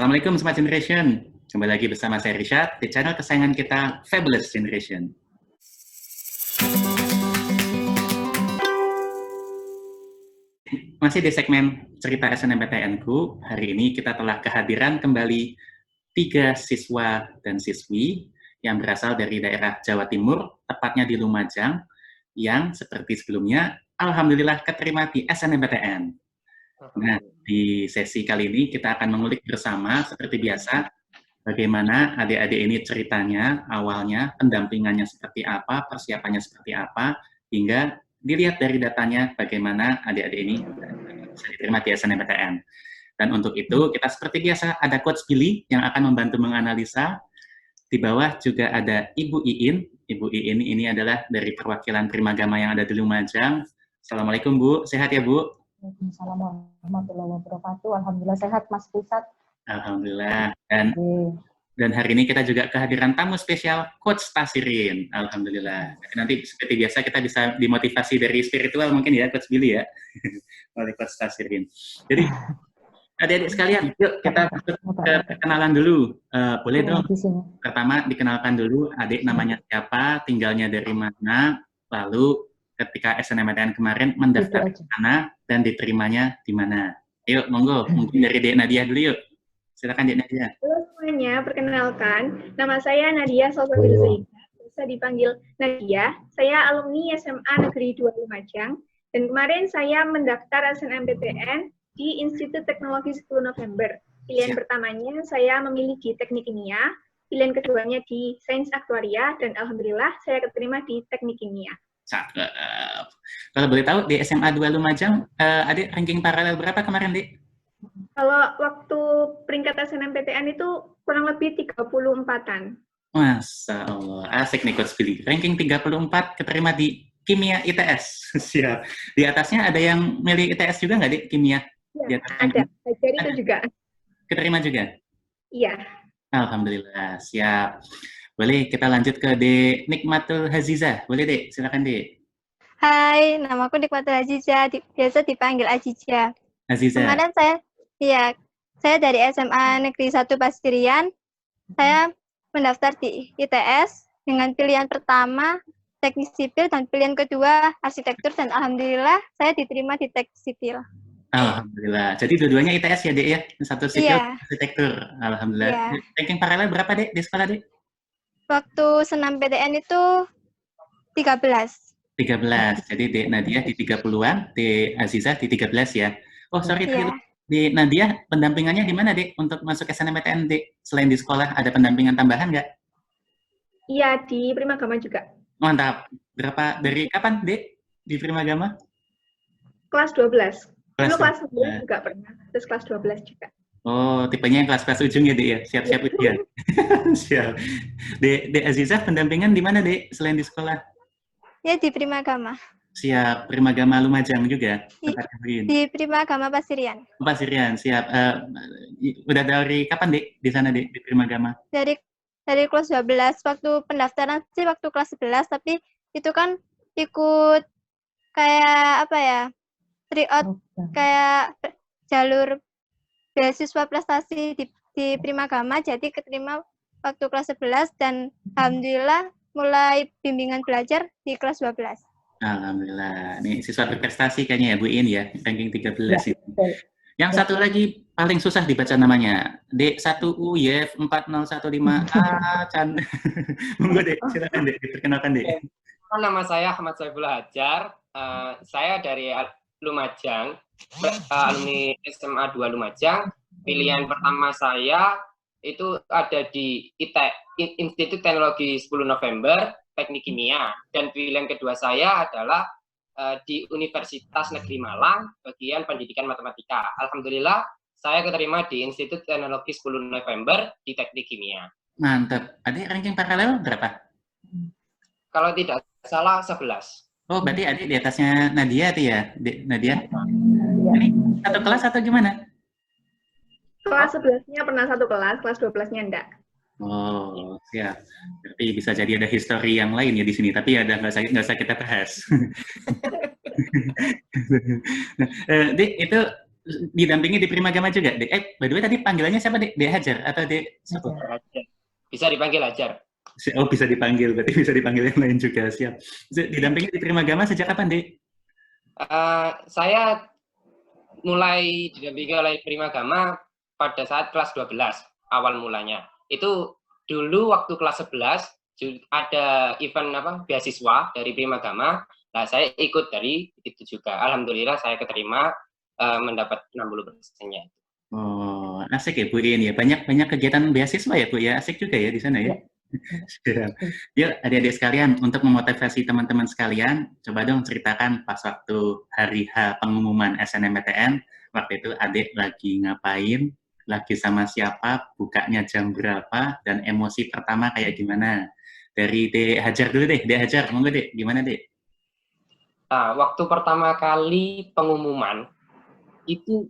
Assalamualaikum Smart Generation. Kembali lagi bersama saya Rishad di channel kesayangan kita Fabulous Generation. Masih di segmen cerita SNMPTN-ku, hari ini kita telah kehadiran kembali 3 siswa dan siswi yang berasal dari daerah Jawa Timur, tepatnya di Lumajang, yang seperti sebelumnya, alhamdulillah keterima di SNMPTN. Nah, di sesi kali ini kita akan mengulik bersama seperti biasa bagaimana adik-adik ini ceritanya, awalnya, pendampingannya seperti apa, persiapannya seperti apa, hingga dilihat dari datanya bagaimana adik-adik ini bisa diterima di SNMPTN. Dan untuk itu kita seperti biasa ada Coach Billy yang akan membantu menganalisa. Di bawah juga ada Ibu Iin. Ibu Iin ini adalah dari perwakilan Primagama yang ada di Lumajang. Assalamualaikum Bu, sehat ya Bu? Waalaikumsalam warahmatullahi wabarakatuh. Alhamdulillah sehat Mas Pusat. Alhamdulillah. Dan hari ini kita juga kehadiran tamu spesial Coach Tasirin. Alhamdulillah. Nanti seperti biasa kita bisa dimotivasi dari spiritual mungkin ya Coach Billy ya. Oleh Coach Tasirin. Jadi adik-adik sekalian, yuk kita masuk ke perkenalan dulu. Boleh dong? Pertama dikenalkan dulu adik namanya siapa, tinggalnya dari mana, lalu ketika SNMPTN kemarin mendaftar di mana dan diterimanya di mana. Yuk, monggo. Mungkin dari Dek Nadia dulu yuk. Silakan Dek Nadia. Halo semuanya, perkenalkan. Nama saya Nadia Salsabila Zaida. Bisa dipanggil Nadia. Saya alumni SMA Negeri 2 Lumajang. Dan kemarin saya mendaftar SNMPTN di Institut Teknologi 10 November. Pilihan pertamanya saya memilih di Teknik Kimia. Pilihan keduanya di Sains Aktuaria. Dan alhamdulillah saya keterima di Teknik Kimia. Cakep. Kalau boleh tahu di SMA 2 Lumajang, adik ranking paralel berapa kemarin, Dik? Kalau waktu peringkat SNMPTN itu kurang lebih 34-an. Masya Allah, asik nih Coach Billy. Ranking 34 keterima di Kimia ITS. Siap. Di atasnya ada yang milih ITS juga nggak, Dik? Kimia? Ya, ada. Jadi itu juga. Keterima juga? Iya. Alhamdulillah, siap. Boleh kita lanjut ke Dek Nikmatul Hazizah. Boleh Dek, silakan Dek. Hai, namaku Nikmatul Hazizah, biasa dipanggil Azizah. Azizah. Kemarin saya dari SMA Negeri 1 Pasirian. Saya mendaftar di ITS dengan pilihan pertama Teknik Sipil dan pilihan kedua Arsitektur, dan alhamdulillah saya diterima di Teknik Sipil. Alhamdulillah. Jadi dua-duanya ITS ya Dek ya? Satu Sipil, Arsitektur. Alhamdulillah. Ranking paralel berapa Dek di sekolah Dek? Waktu senam PTN itu 13. 13. Jadi Dek Nadia di 30-an, Dek Azizah di 13 ya. Oh, sorry, di Nadia pendampingannya di mana, Dek? Untuk masuk SNMPTN, Dek? Selain di sekolah, ada pendampingan tambahan nggak? Iya, di Primagama juga. Mantap. Berapa, dari kapan, Dek? Di Primagama? Kelas 12. Dulu kelas 9 juga pernah, terus kelas 12 juga. Oh, tipenya yang kelas-kelas ujung ya, Dek ya? Siap-siap ujian. Siap. Dek Azizah, pendampingan di mana, Dek? Selain di sekolah? Ya, di Primagama. Siap. Primagama Lumajang juga? Di Primagama Pasirian. Pasirian, siap. Udah dari kapan, Dek? Di sana, Dek? Di Primagama? Dari kelas 12. Waktu pendaftaran sih waktu kelas 11, tapi itu kan ikut kayak apa ya? Tryout, kayak jalur beasiswa prestasi di Primagama, jadi keterima waktu kelas 11 dan alhamdulillah mulai bimbingan belajar di kelas 12. Alhamdulillah. Ini siswa berprestasi kayaknya ya Bu In ya, ranking 13 itu. Yang satu lagi paling susah dibaca namanya. D1U YF 4015A Chan. Monggo Dek, silakan Dek, diperkenalkan Dek. Nama saya Ahmad Saiful Hajar. Saya dari Lumajang, alumni SMA 2 Lumajang. Pilihan pertama saya itu ada di Institut Teknologi 10 November, Teknik Kimia. Dan pilihan kedua saya adalah di Universitas Negeri Malang, bagian pendidikan matematika. Alhamdulillah, saya keterima di Institut Teknologi 10 November di Teknik Kimia. Mantap. Adik ranking paralel berapa? Kalau tidak salah 11. Oh, berarti adik di atasnya Nadia tuh ya, Nadia? Ini satu kelas atau gimana? Kelas 11-nya pernah satu kelas 12-nya enggak. Oh, siap. Berarti bisa jadi ada history yang lain ya di sini, tapi ada nggak usah kita bahas. Dik, itu didampingi di Primagama juga, Dek? By the way tadi panggilannya siapa, Dek? Dek Hajar atau Dek siapa? Hajar. Bisa dipanggil Hajar. Oh, bisa dipanggil, berarti bisa dipanggil yang lain juga, siap. Didampingi di Primagama sejak kapan, Dek? Saya mulai didampingi oleh Primagama pada saat kelas 12, awal mulanya. Itu dulu waktu kelas 11, ada event beasiswa dari Primagama. Nah, saya ikut dari itu juga. Alhamdulillah saya keterima mendapat 60%-nya. Oh, asik ya Bu In ya. Banyak kegiatan beasiswa ya Bu ya. Asik juga ya di sana ya. Yuk adik-adik sekalian, untuk memotivasi teman-teman sekalian, coba dong ceritakan pas waktu hari H pengumuman SNMPTN, waktu itu adik lagi ngapain, lagi sama siapa, bukanya jam berapa, dan emosi pertama kayak gimana. Dari Dek Hajar dulu deh, Dek Hajar, monggo Dek, gimana Dek? Nah, waktu pertama kali pengumuman, itu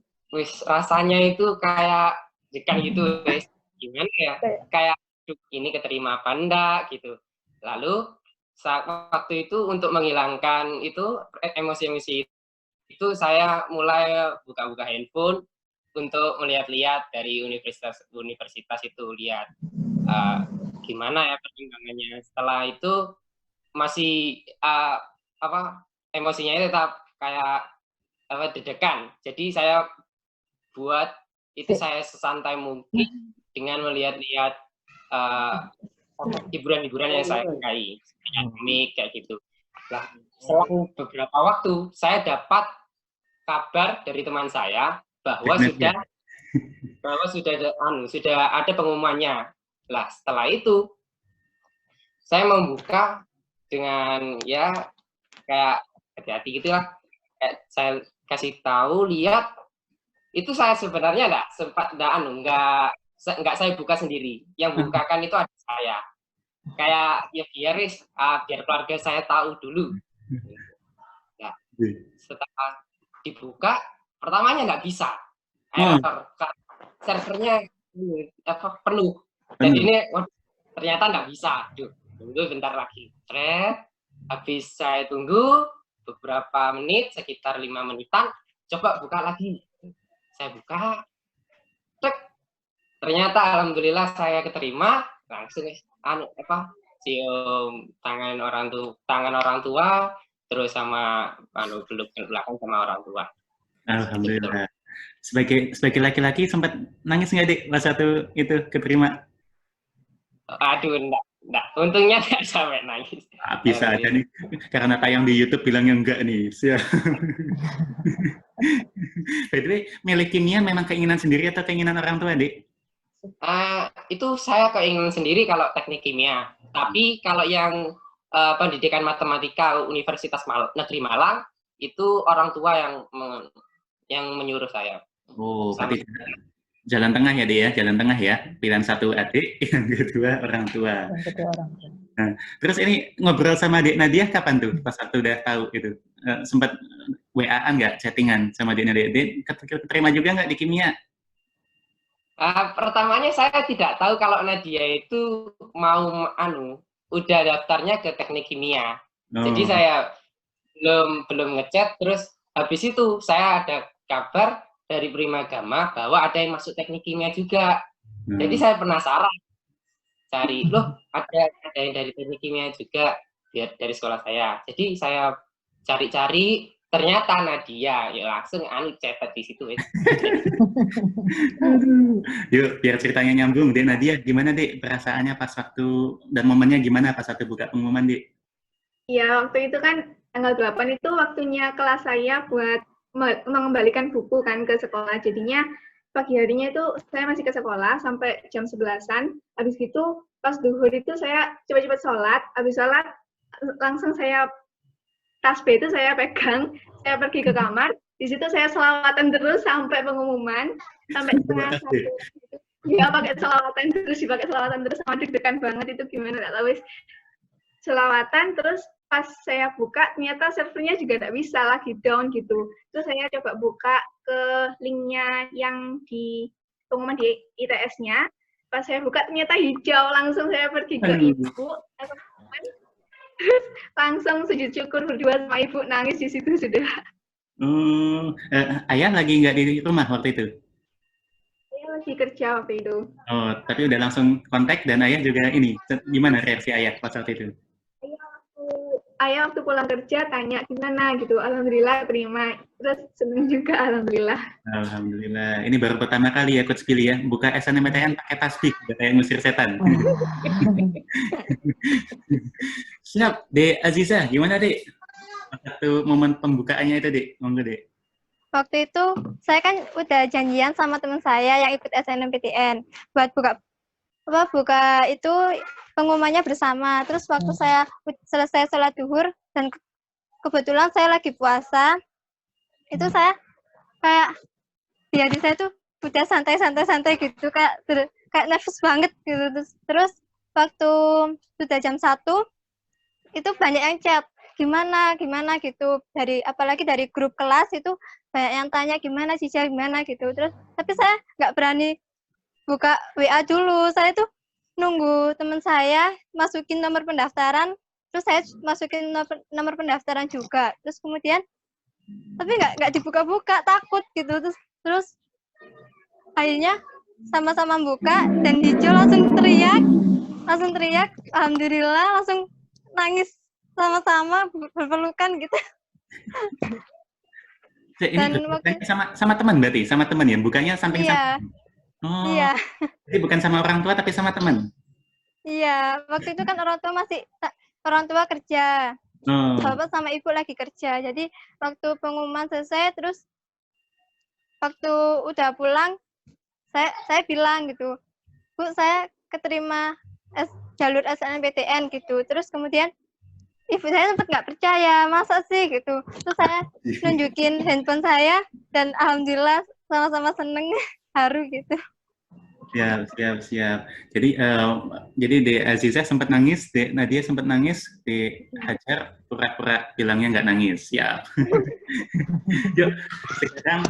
rasanya itu kayak jekan gitu, gimana ya, kayak ini keterima apa enggak gitu. Lalu saat waktu itu untuk menghilangkan itu emosi-emosi itu saya mulai buka-buka handphone untuk melihat-lihat dari universitas itu, lihat gimana ya perkembangannya. Setelah itu masih emosinya tetap kayak deg-degan. Jadi saya buat itu saya sesantai mungkin dengan melihat-lihat hiburan-hiburan yang saya sukai, komik kayak gitu. Nah, selang beberapa waktu saya dapat kabar dari teman saya bahwa sudah ada pengumumannya. Lah, setelah itu saya membuka dengan ya kayak hati-hati gitulah. Saya kasih tahu, lihat itu saya sebenarnya nggak saya buka sendiri. Yang bukakan itu ada saya. Kayak ya biar keluarga saya tahu dulu. Nah, setelah dibuka, pertamanya nggak bisa. Servernya penuh. Jadi ini ternyata nggak bisa. Tunggu bentar lagi. Habis saya tunggu beberapa menit, sekitar 5 menitan, coba buka lagi. Saya buka, ternyata alhamdulillah saya keterima, langsung cium tangan orang tua, terus sama peluk belakang sama orang tua. Alhamdulillah. Sebagai laki-laki sempat nangis nggak Dik pas satu itu keterima? Aduh, enggak. Untungnya nggak sampai nangis. Bisa aja nih, karena tayang di YouTube bilangnya enggak nih. By the way, milih kimia memang keinginan sendiri atau keinginan orang tua, Dik? Itu saya keinginan sendiri kalau teknik kimia. Tapi kalau yang pendidikan matematika Universitas Negeri Malang, itu orang tua yang menyuruh saya. Oh, berarti jalan tengah ya, Dik ya? Jalan tengah ya? Pilihan satu adik, yang kedua orang tua. Nah, terus ini ngobrol sama Dek Nadia kapan tuh? Pas waktu udah tahu itu? Sempat WA-an nggak? Chattingan sama Dek Nadia? Dek, keterima juga nggak di kimia? Pertamanya saya tidak tahu kalau Nadia itu mau udah daftarnya ke teknik kimia. Jadi saya belum ngechat, terus habis itu saya ada kabar dari Primagama bahwa ada yang masuk teknik kimia juga. Jadi saya penasaran. Cari, loh ada yang dari teknik kimia juga dari sekolah saya. Jadi saya cari-cari, ternyata Nadia, ya langsung cetak di situ. Yuk, biar ceritanya nyambung. Dek Nadia, gimana Dek perasaannya pas waktu, dan momennya gimana pas waktu buka pengumuman Dek? Ya, waktu itu kan tanggal 8 itu waktunya kelas saya buat mengembalikan buku kan ke sekolah. Jadinya pagi harinya itu saya masih ke sekolah sampai jam 11-an. Habis gitu pas duhur itu saya cepat-cepat sholat. Habis sholat langsung saya tas B itu saya pegang, saya pergi ke kamar. Di situ saya selawatan terus sampai pengumuman, sampai setengah 1. Ya pakai selawatan terus, sama deg-degan banget itu gimana nggak tahu. Selawatan terus pas saya buka ternyata servernya juga nggak bisa, lagi down gitu. Terus saya coba buka ke linknya yang di pengumuman di ITS-nya. Pas saya buka ternyata hijau, langsung saya pergi ke ibu, terus langsung sujud syukur berdua sama ibu, nangis di situ sudah. Ayah lagi nggak di rumah waktu itu? Saya lagi kerja waktu itu. Oh, tapi udah langsung kontak dan ayah juga ini. Gimana reaksi ayah pas waktu itu? Ayah waktu pulang kerja tanya gimana gitu. Alhamdulillah terima. Terus seneng juga alhamdulillah. Alhamdulillah. Ini baru pertama kali ya Coach Billy ya. Buka SNMPTN pakai tasbih, kayak ngusir setan. Siap, Dek Aziza. Gimana, Dek? Waktu momen pembukaannya itu, Dek. Monggo, Dek. Waktu itu saya kan udah janjian sama teman saya yang ikut SNMPTN buat buka itu pengumumannya bersama. Terus waktu saya selesai sholat duhur dan kebetulan saya lagi puasa, itu saya kayak di hati saya tuh udah santai gitu, kayak nervous banget gitu. Terus waktu sudah jam 1 itu banyak yang chat gimana gitu, apalagi dari grup kelas itu banyak yang tanya gimana gitu. Terus tapi saya nggak berani buka WA dulu, saya tuh nunggu teman saya masukin nomor pendaftaran, terus saya masukin nomor pendaftaran juga, terus kemudian tapi nggak dibuka-buka, takut gitu. Terus akhirnya sama-sama buka dan hijau langsung teriak, alhamdulillah, langsung nangis sama-sama berpelukan gitu. Ini sama teman berarti, sama teman ya, bukannya samping iya. Oh, iya. Jadi bukan sama orang tua tapi sama teman. Iya, waktu itu kan orang tua kerja, bapak sama ibu lagi kerja. Jadi waktu pengumuman selesai, terus waktu udah pulang, saya bilang gitu, Bu, saya keterima jalur SNMPTN gitu. Terus kemudian ibu saya sempat nggak percaya, masa sih gitu. Terus saya nunjukin handphone saya dan alhamdulillah sama-sama seneng, haru gitu. Siap. Jadi Dek Aziza sempat nangis, Dek Nadia sempat nangis, Dek Hajar pura-pura bilangnya nggak nangis. Siap. Yuk, sekarang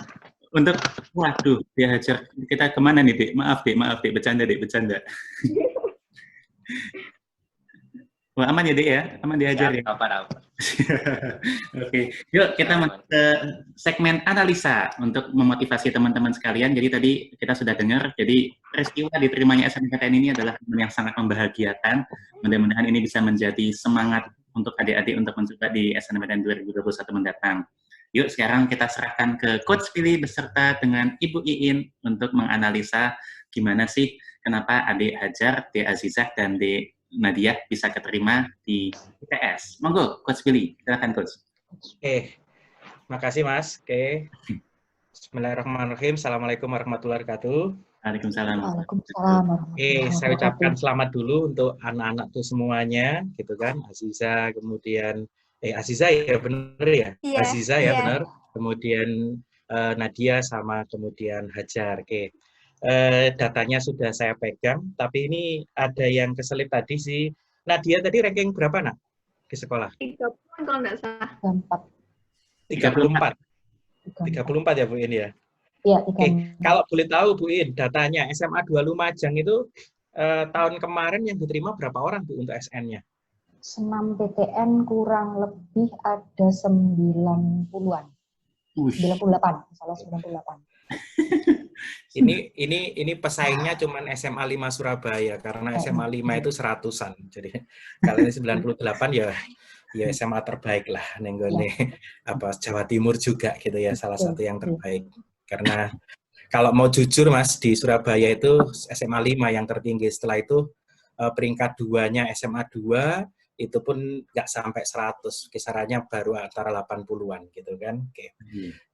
untuk, waduh, Dek Hajar, kita kemana nih, Dek? Maaf, Dek, bercanda. Wah, aman ya, Dek ya? Aman diajar ya? Apa. Oke, yuk kita masuk ke segmen analisa untuk memotivasi teman-teman sekalian. Jadi tadi kita sudah dengar, jadi peristiwa diterimanya SNMPTN ini adalah yang sangat membahagiakan. Mudah-mudahan ini bisa menjadi semangat untuk adik-adik untuk mencoba di SNMPTN 2021 mendatang. Yuk sekarang kita serahkan ke Coach Billy beserta dengan Ibu Iin untuk menganalisa gimana sih kenapa adik Hajar, Dek Azizah, dan Dek Nadia bisa keterima di ITS. Monggo, Coach Billy. Silakan, Coach. Oke, makasih Mas. Oke. Bismillahirrahmanirrahim. Assalamualaikum warahmatullahi wabarakatuh. Waalaikumsalam. Oke, saya ucapkan selamat dulu untuk anak-anak tuh semuanya, gitu kan. Aziza, kemudian Aziza ya benar ya? Iya, Aziza ya benar. Kemudian Nadia sama kemudian Hajar. Oke. Datanya sudah saya pegang, tapi ini ada yang keselip tadi sih. Nadia tadi ranking berapa, Nak? Di sekolah? 30 kalau nggak salah. 34 ya, Bu In ya? Iya, kalau boleh tahu, Bu In, datanya SMA 2 Lumajang itu tahun kemarin yang diterima berapa orang, Bu, untuk SN-nya? Senam PTN kurang lebih ada 90-an. 98, salah 98. Ini pesaingnya cuman SMA 5 Surabaya karena SMA 5 itu 100-an. Jadi kalau ini 98 ya SMA terbaik lah nenggone Jawa Timur juga gitu ya, salah satu yang terbaik. Karena kalau mau jujur Mas, di Surabaya itu SMA 5 yang tertinggi, setelah itu peringkat 2-nya SMA 2 itu pun nggak sampai 100, kisarannya baru antara 80-an gitu kan. Oke.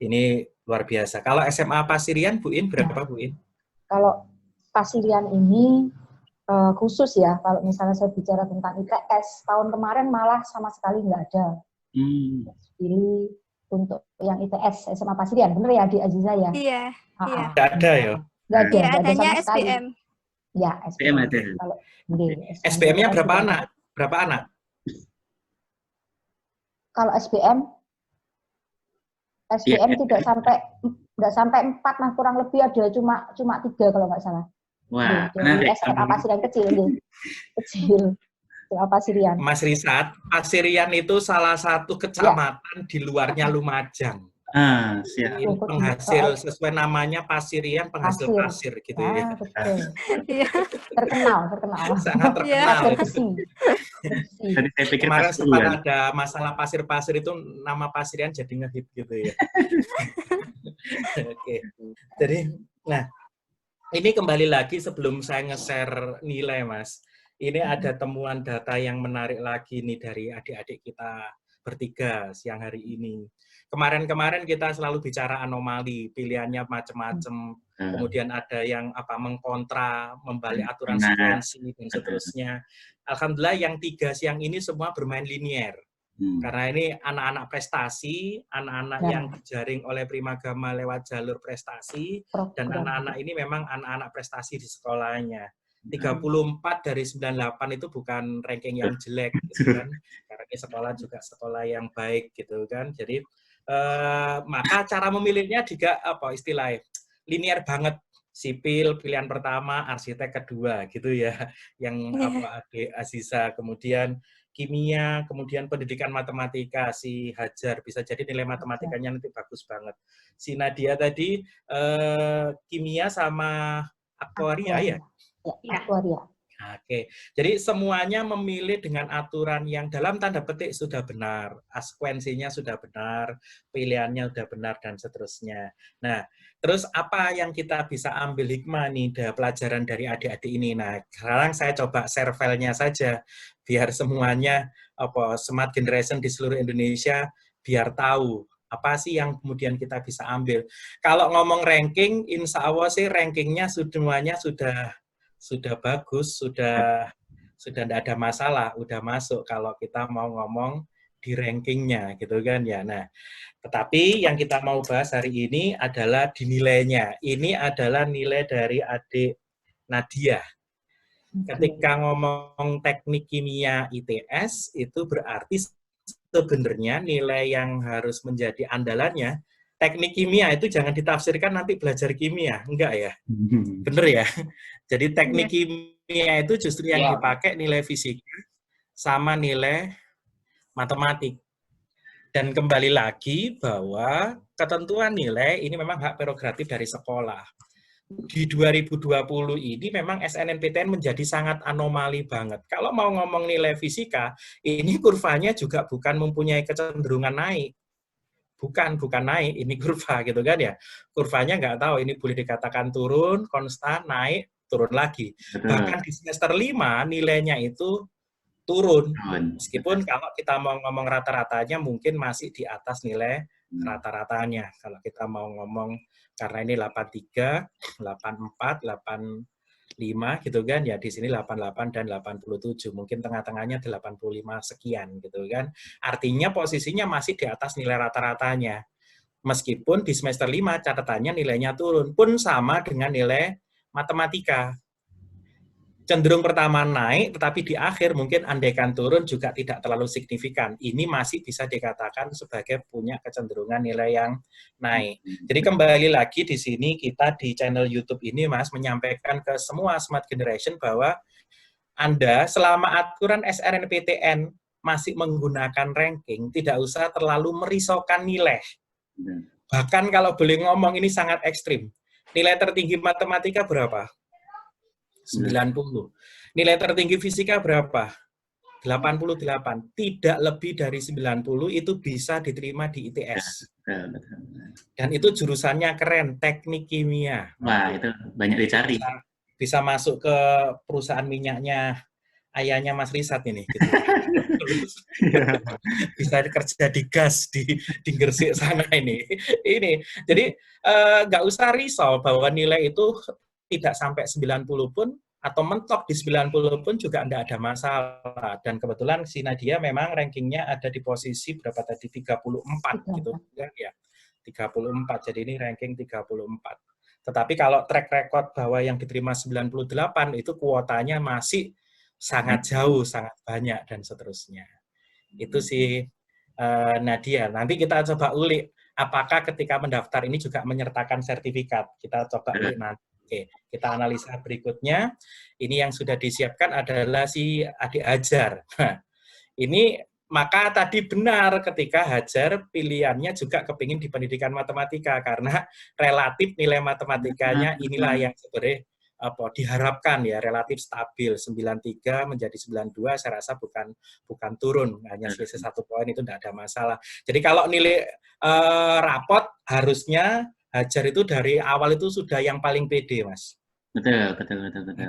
Ini luar biasa. Kalau SMA Pasirian, Bu In, berapa Bu In? Kalau Pasirian ini khusus ya, kalau misalnya saya bicara tentang ITS, tahun kemarin malah sama sekali nggak ada. Pilih untuk yang ITS SMA Pasirian, bener ya di Aziza ya? Iya. Nggak ada ya? Nggak ada, ya, adanya sama sekali. SBM. Ya, SBM ada. SBM-nya berapa anak? Berapa anak? Kalau SBM tidak sampai 4, nah kurang lebih ada cuma 3 kalau nggak salah. Wah, SMA Pasirian kecil. SMA Pasirian. Mas Risat, Pasirian itu salah satu kecamatan di luarnya Lumajang. Siap. Ini penghasil sesuai namanya Pasirian, penghasil pasir gitu ya. Betul. Terkenal. Sangat terkenal. Jadi saya pikir kemarin sempat ada masalah pasir-pasir itu nama Pasirian jadi ngehit gitu ya. Oke. Jadi, nah ini kembali lagi sebelum saya nge-share nilai, Mas. Ini ada temuan data yang menarik lagi nih dari adik-adik kita bertiga siang hari ini. Kemarin-kemarin kita selalu bicara anomali, pilihannya macam-macam. Kemudian ada yang mengkontra, membalik aturan sekuensi dan seterusnya. Alhamdulillah yang 3 siang ini semua bermain linier. Karena ini anak-anak prestasi, anak-anak yang dijaring oleh Primagama lewat jalur prestasi, dan anak-anak ini memang anak-anak prestasi di sekolahnya. 34 dari 98 itu bukan ranking yang jelek, gitu kan? Karena ini sekolah juga sekolah yang baik, gitu kan? Jadi maka cara memilihnya juga istilahnya linear banget. Sipil pilihan pertama, arsitek kedua, gitu ya. Yang Adik Aziza, kemudian kimia, kemudian pendidikan matematika, si Hajar, bisa jadi nilai matematikanya nanti bagus banget. Si Nadia tadi kimia sama aktuaria ya? Aktuaria. Oke, jadi semuanya memilih dengan aturan yang dalam tanda petik sudah benar, sekuensinya sudah benar, pilihannya sudah benar, dan seterusnya. Nah, terus apa yang kita bisa ambil hikmah nih dari pelajaran dari adik-adik ini? Nah, sekarang saya coba share filenya saja, biar semuanya smart generation di seluruh Indonesia biar tahu apa sih yang kemudian kita bisa ambil. Kalau ngomong ranking, insya Allah sih rankingnya semuanya sudah bagus, sudah tidak ada masalah, udah masuk kalau kita mau ngomong di rankingnya, gitu kan ya. Nah, tetapi yang kita mau bahas hari ini adalah di nilainya. Ini adalah nilai dari adik Nadia. Ketika ngomong teknik kimia ITS, itu berarti sebenarnya nilai yang harus menjadi andalannya, teknik kimia itu jangan ditafsirkan nanti belajar kimia, enggak ya? Bener ya? Jadi teknik kimia itu justru yang dipakai nilai fisika sama nilai matematik. Dan kembali lagi bahwa ketentuan nilai ini memang hak prerogatif dari sekolah. Di 2020 ini memang SNMPTN menjadi sangat anomali banget. Kalau mau ngomong nilai fisika, ini kurvanya juga bukan mempunyai kecenderungan naik. Bukan naik, ini kurva gitu kan ya. Kurvanya nggak tahu, ini boleh dikatakan turun, konstan, naik, turun lagi. Bahkan di semester 5 nilainya itu turun. Meskipun kalau kita mau ngomong rata-ratanya mungkin masih di atas nilai rata-ratanya. Kalau kita mau ngomong karena ini 83, 84, 85 gitu kan ya, di sini 88 dan 87. Mungkin tengah-tengahnya 85 sekian gitu kan. Artinya posisinya masih di atas nilai rata-ratanya. Meskipun di semester 5 catatannya nilainya turun, pun sama dengan nilai matematika. Cenderung pertama naik, tetapi di akhir mungkin andaikan turun juga tidak terlalu signifikan. Ini masih bisa dikatakan sebagai punya kecenderungan nilai yang naik. Jadi kembali lagi di sini kita di channel YouTube ini, Mas, menyampaikan ke semua Smart Generation bahwa Anda selama aturan SNMPTN masih menggunakan ranking, tidak usah terlalu merisaukan nilai. Bahkan kalau boleh ngomong ini sangat ekstrim. Nilai tertinggi matematika berapa? 90. Nilai tertinggi fisika berapa? 88. Tidak lebih dari 90 itu bisa diterima di ITS. Dan itu jurusannya keren, teknik kimia. Wah, itu banyak dicari. Bisa masuk ke perusahaan minyaknya ayahnya Mas Risat ini. Gitu. Bisa kerja di gas di Gresik sana ini. Jadi nggak usah risau bahwa nilai itu tidak sampai 90 pun atau mentok di 90 pun juga tidak ada masalah. Dan kebetulan si Nadia memang rankingnya ada di posisi berapa tadi? 34 gitu kan ya. 34. Jadi ini ranking 34. Tetapi kalau track record bahwa yang diterima 98 itu kuotanya masih sangat jauh, sangat banyak dan seterusnya. Itu si Nadia. Nanti kita coba ulik apakah ketika mendaftar ini juga menyertakan sertifikat. Kita coba ulik nanti. Oke, kita analisa berikutnya. Ini yang sudah disiapkan adalah si adik Hajar. Nah, ini maka tadi benar ketika Hajar pilihannya juga kepingin di pendidikan matematika karena relatif nilai matematikanya inilah yang sebenarnya diharapkan ya, relatif stabil 93 menjadi 92 saya rasa bukan turun, hanya selisih 1 poin itu tidak ada masalah. Jadi kalau nilai rapot harusnya Hajar itu dari awal itu sudah yang paling pede, Mas. Betul.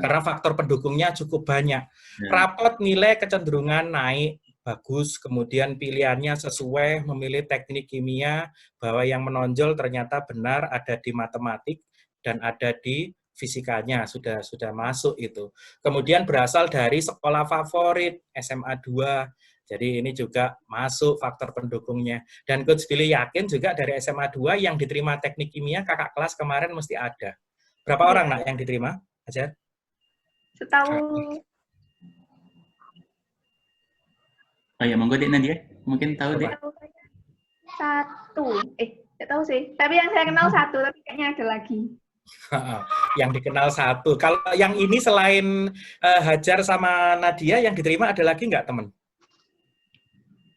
Karena faktor pendukungnya cukup banyak. Rapot nilai kecenderungan naik bagus, kemudian pilihannya sesuai, memilih teknik kimia, bahwa yang menonjol ternyata benar ada di matematik dan ada di fisikanya, sudah masuk itu. Kemudian berasal dari sekolah favorit, SMA 2, jadi ini juga masuk faktor pendukungnya. Dan Coach Billy yakin juga dari SMA 2 yang diterima teknik kimia, kakak kelas kemarin mesti ada. Berapa orang nak yang diterima? Aja? Setahu. Oh ya, monggo Dek Nadia. Mungkin tahu Dek. 1. Nggak tahu sih. Tapi yang saya kenal 1, tapi kayaknya ada lagi. Yang dikenal 1. Kalau yang ini selain Hajar sama Nadia, yang diterima ada lagi nggak, teman?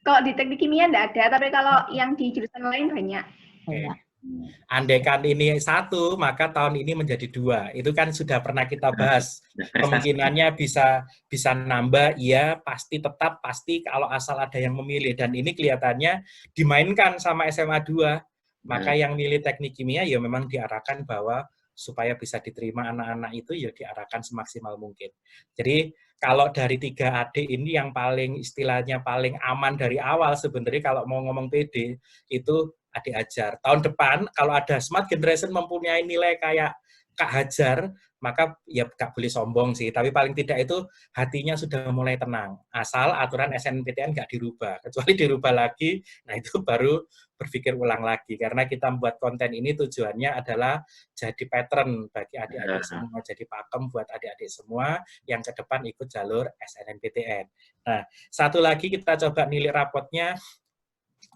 Kalau di teknik kimia nggak ada, tapi kalau yang di jurusan lain banyak. Andaikan ini 1, maka tahun ini menjadi 2. Itu kan sudah pernah kita bahas. Kemungkinannya bisa nambah, iya, pasti kalau asal ada yang memilih. Dan ini kelihatannya dimainkan sama SMA 2. Maka yang milih teknik kimia ya memang diarahkan bahwa supaya bisa diterima anak-anak itu ya diarahkan semaksimal mungkin. Jadi kalau dari 3 adik ini yang paling istilahnya paling aman dari awal sebenarnya kalau mau ngomong PD itu adik Hajar. Tahun depan kalau ada Smart Generation mempunyai nilai kayak Kak Hajar, maka ya gak boleh sombong sih, tapi paling tidak itu hatinya sudah mulai tenang. Asal aturan SNMPTN gak dirubah. Kecuali dirubah lagi, nah itu baru berpikir ulang lagi. Karena kita membuat konten ini tujuannya adalah jadi pattern bagi adik-adik semua, jadi pakem buat adik-adik semua yang ke depan ikut jalur SNMPTN. Nah, satu lagi kita coba nilai rapotnya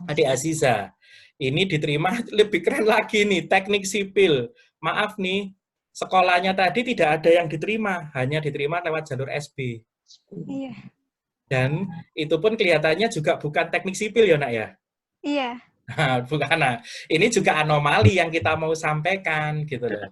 adik Aziza. Ini diterima lebih keren lagi nih, teknik sipil. Maaf nih, sekolahnya tadi tidak ada yang diterima, hanya diterima lewat jalur SB. Iya. Dan itu pun kelihatannya juga bukan teknik sipil ya, Nak ya? Iya. Bukan, nah. Ini juga anomali yang kita mau sampaikan gitu loh.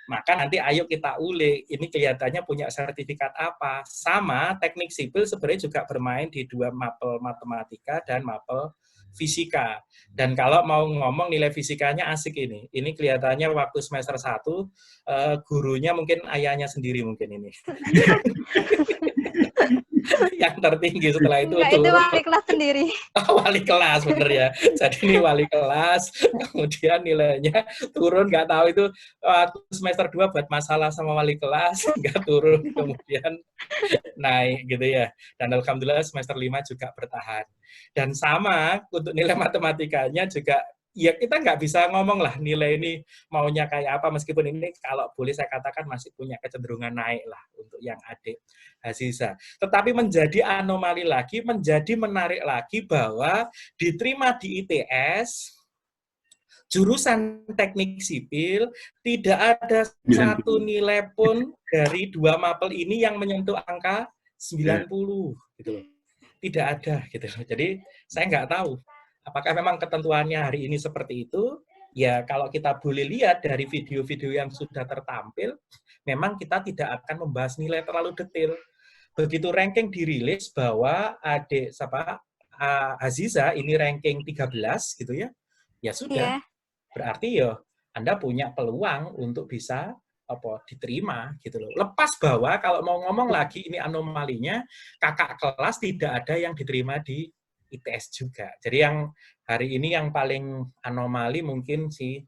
Maka nanti ayo kita ulik, ini kelihatannya punya sertifikat apa. Sama teknik sipil sebenarnya juga bermain di 2 mapel matematika dan mapel fisika. Dan kalau mau ngomong nilai fisikanya asik ini. Ini kelihatannya waktu semester 1, gurunya mungkin ayahnya sendiri mungkin ini. Yang tertinggi setelah itu Enggak, itu wali kelas sendiri. Wali kelas, bener ya. Jadi ini wali kelas, kemudian nilainya turun, nggak tahu itu waktu semester 2 buat masalah sama wali kelas, nggak turun, kemudian naik gitu ya. Dan alhamdulillah semester 5 juga bertahan. Dan sama untuk nilai matematikanya juga, ya kita nggak bisa ngomong lah nilai ini maunya kayak apa, meskipun ini kalau boleh saya katakan masih punya kecenderungan naik lah untuk yang adik Aziza. Tetapi menjadi anomali lagi, menjadi menarik lagi bahwa diterima di ITS, jurusan teknik sipil, tidak ada satu nilai pun dari 2 mapel ini yang menyentuh angka 90 gitu loh. Tidak ada gitu loh. Jadi saya nggak tahu apakah memang ketentuannya hari ini seperti itu. Ya kalau kita boleh lihat dari video-video yang sudah tertampil, memang kita tidak akan membahas nilai terlalu detail. Begitu ranking dirilis bahwa adik Aziza ini ranking 13 gitu ya, ya sudah. Yeah. Berarti ya Anda punya peluang untuk bisa diterima gitu loh. Lepas bahwa kalau mau ngomong lagi ini anomalinya, kakak kelas tidak ada yang diterima di ITS juga. Jadi yang hari ini yang paling anomali mungkin si